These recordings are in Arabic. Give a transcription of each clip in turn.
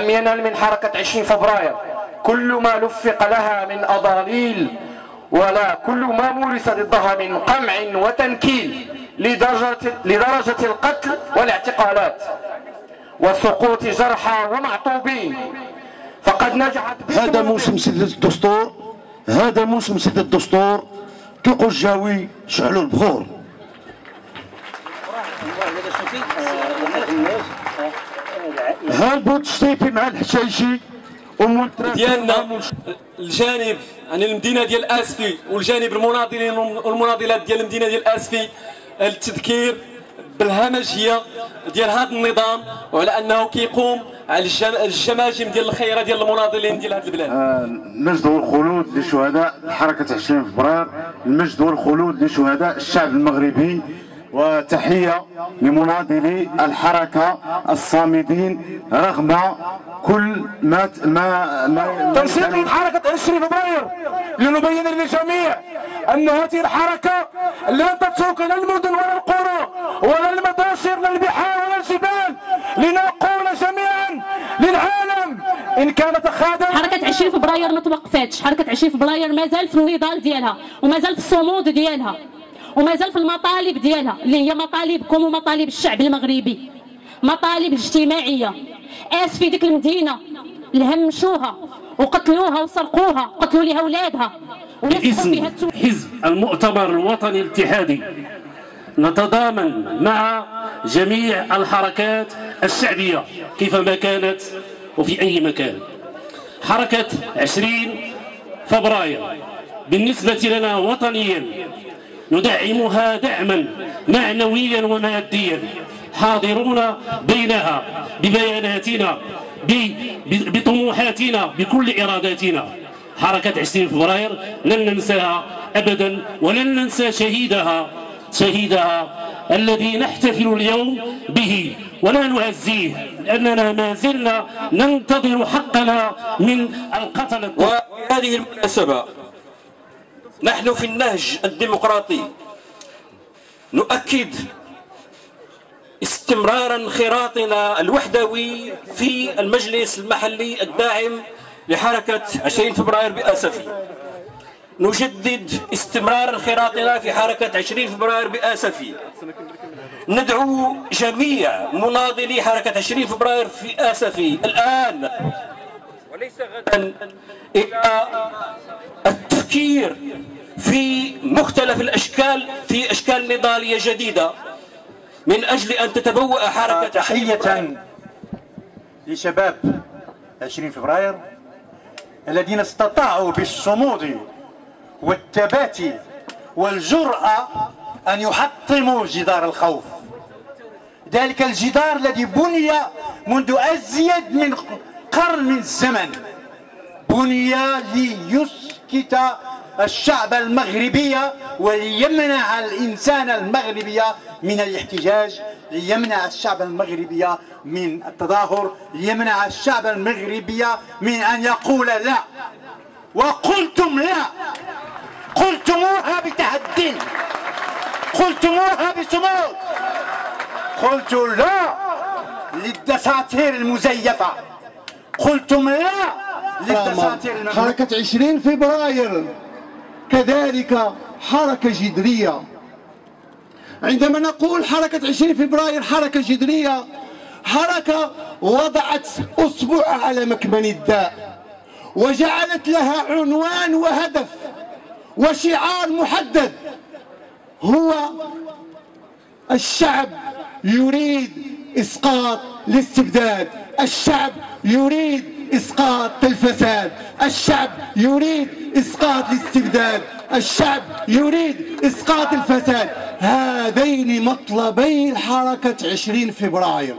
لم ينل من حركة 20 فبراير كل ما لفق لها من أضاليل ولا كل ما مورس ضدها من قمع وتنكيل لدرجة القتل والاعتقالات وسقوط جرحى ومعطوبين. فقد نجحت هذا موسم سد الدستور، هذا موسم سد الدستور. طلقوا الجاوي شعلوا البخور. ها البوت الشتيبي مع الحشايشي ديالنا الجانب يعني المدينه ديال اسفي والجانب المناضلين والمناضلات ديال المدينه ديال اسفي التذكير بالهمجيه ديال هذا النظام وعلى انه كيقوم على الجماجم ديال الخيره ديال المناضلين ديال هذه البلاد. المجد والخلود لشهداء حركه 20 فبراير، المجد والخلود لشهداء الشعب المغربي، وتحيه لمناضلي الحركه الصامدين رغم كل ما تنسيق حركه 20 فبراير لنبين للجميع ان هذه الحركه لا تترك لا المدن ولا القرى ولا المطاشر لا البحار ولا الجبال، لنقول جميعا للعالم ان كانت خادم. حركه 20 فبراير ما توقفتش، حركه 20 فبراير مازال في النضال ديالها ومازال في الصمود ديالها ومازال في المطالب ديالها اللي هي مطالبكم ومطالب الشعب المغربي، مطالب اجتماعيه. اسفي ديك المدينه اللي همشوها وقتلوها وسرقوها وقتلوا لها اولادها باسم حزب المؤتمر الوطني الاتحادي نتضامن مع جميع الحركات الشعبيه كيفما كانت وفي اي مكان. حركه 20 فبراير بالنسبه لنا وطنيا ندعمها دعما معنويا وماديا، حاضرون بينها ببياناتنا بطموحاتنا بكل إراداتنا. حركة 20 فبراير لن ننساها أبدا ولن ننسى شهيدها الذي نحتفل اليوم به ولا نعزيه لأننا ما زلنا ننتظر حقنا من القتلة. وهذه المناسبة نحن في النهج الديمقراطي نؤكد استمرار انخراطنا الوحدوي في المجلس المحلي الداعم لحركة 20 فبراير بآسفي. نجدد استمرار انخراطنا في حركة 20 فبراير بآسفي. ندعو جميع مناضلي حركة 20 فبراير في آسفي الآن وليس غدا إلى التفكير في مختلف الأشكال، في أشكال نضالية جديدة من أجل أن تتبوأ حركة. تحية لشباب 20 فبراير الذين استطاعوا بالصمود والثبات والجرأة أن يحطموا جدار الخوف، ذلك الجدار الذي بني منذ أزيد من قرن من الزمن، بني ليسكت الشعب المغربي وليمنع الإنسان المغربي من الاحتجاج، ليمنع الشعب المغربي من التظاهر، ليمنع الشعب المغربي من أن يقول لا. وقلتم لا، قلتموها بتحدي، قلتموها بصمود، قلت لا للدساتير المزيفة، قلتم لا للدساتير المزيفة. حركة 20 فبراير كذلك حركة جذرية. عندما نقول حركة 20 فبراير حركة جذرية، حركة وضعت أصبع على مكمن الداء وجعلت لها عنوان وهدف وشعار محدد، هو الشعب يريد إسقاط الاستبداد، الشعب يريد إسقاط الفساد، الشعب يريد إسقاط الاستبداد، الشعب يريد إسقاط الفساد. هذين مطلبي الحركة 20 فبراير،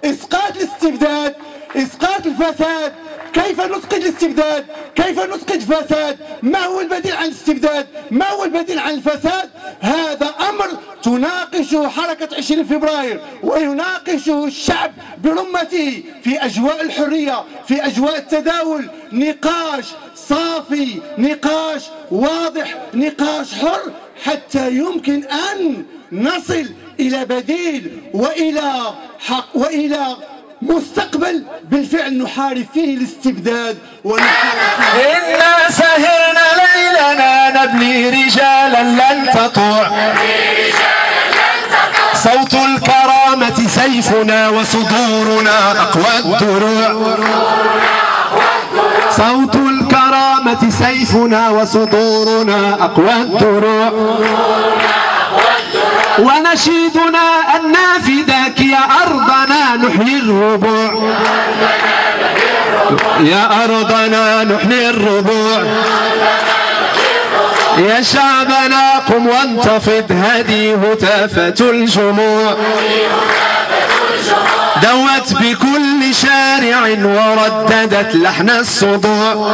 إسقاط الاستبداد، إسقاط الفساد. كيف نسقط الاستبداد؟ كيف نسقط الفساد؟ ما هو البديل عن الاستبداد؟ ما هو البديل عن الفساد؟ هذا أمر تناقشه حركة 20 فبراير ويناقشه الشعب برمته في أجواء الحرية، في أجواء التداول، نقاش صافي، نقاش واضح، نقاش حر، حتى يمكن أن نصل إلى بديل وإلى حق وإلى مستقبل بالفعل نحارب فيه الاستبداد إنا سهرنا ليلنا نبني رجالا لن تطوع صوت الكرامة سيفنا وصدورنا أقوى الدروع صوت الكرامة سيفنا وصدورنا أقوى الدروع ونشيدنا أن فداك يا أرضنا نحيي الربوع يا أرضنا نحيي الربوع يا شعبنا قم وانتفض هذه هتافة الجموع دوت بكل شارع ورددت لحن الصدوع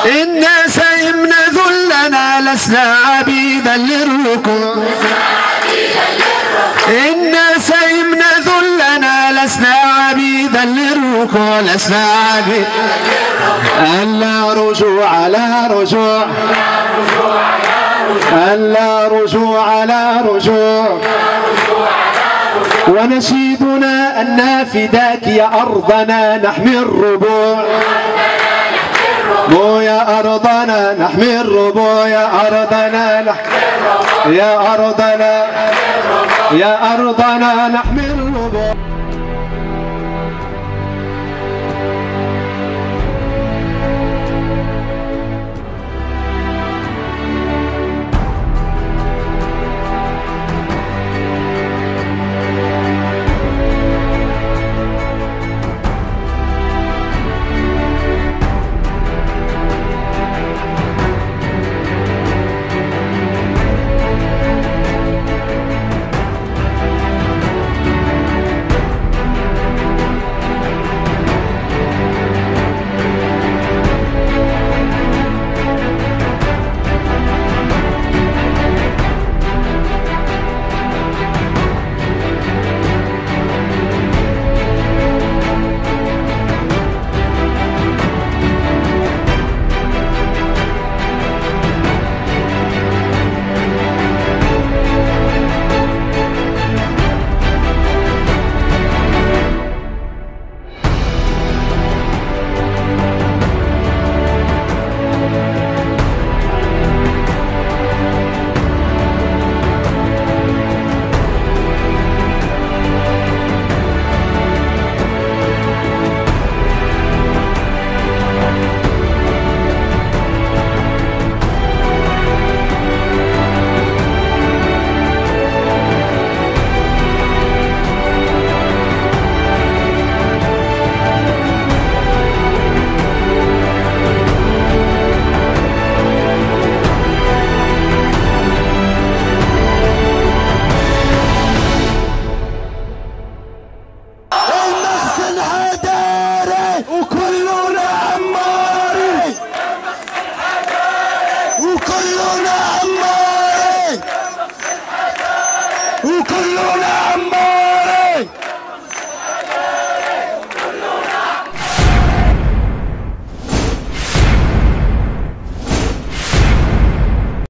إنا سيمنا ذلنا لسنا عبيدا للركوع إنا سيمنا ذلنا لسنا عبيدا للركوع لسنا عبيدا ألا رجوع لا رجوع ألا رجوع لا رجوع ونشيدنا أن فداك يا أرضنا نحمي الربوع يا أرضنا نحمي الربوع يا أرضنا يا أرضنا يا أرضنا نحمي الربوع. وكلنا